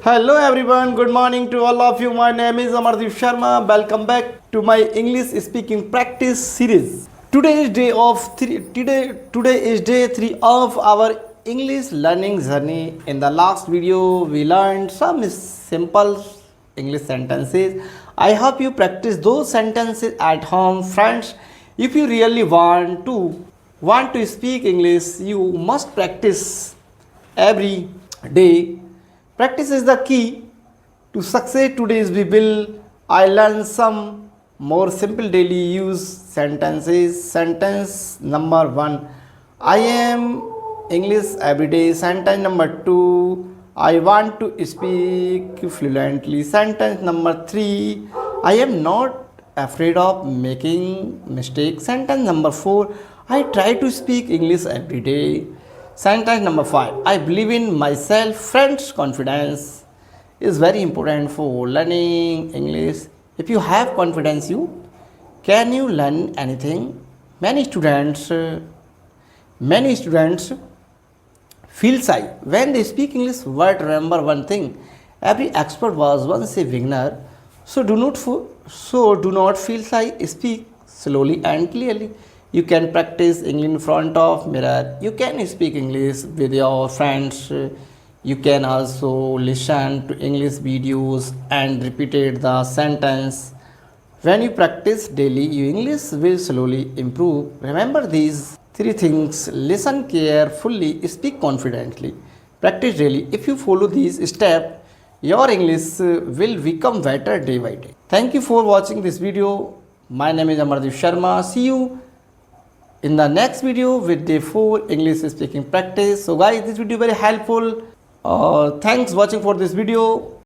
Hello everyone, good morning to all of you. My name is Amardeep Sharma. Welcome back to my English speaking practice series. Today is day 3 of our English learning journey. In the last video we learned some simple English sentences. I hope you practice those sentences at home, friends. If you really want to speak English, you must practice every day. Practice is the key to success. Today's we will I learned some more simple daily use sentences. Sentence number 1, I am English every day. Sentence number 2, I want to speak fluently. Sentence number 3, I am not afraid of making mistakes. Sentence number 4, I try to speak English every day. Sentence number 5, I believe in myself. Friends, confidence is very important for learning English. If you have confidence, you learn anything. Many students feel shy when they speak English. But remember one thing: every expert was once a beginner. So do not feel shy. Speak slowly and clearly. You can practice English in front of mirror. You can speak English with your friends. You can also listen to English videos and repeat the sentence. When you practice daily, your English will slowly improve. Remember these 3 things: listen carefully, speak confidently, practice daily. If you follow these steps, your English will become better day by day. Thank you for watching this video. My name is Amardeep Sharma. See you in the next video with day 4 English speaking practice. So guys, this video very helpful. Thanks watching for this video.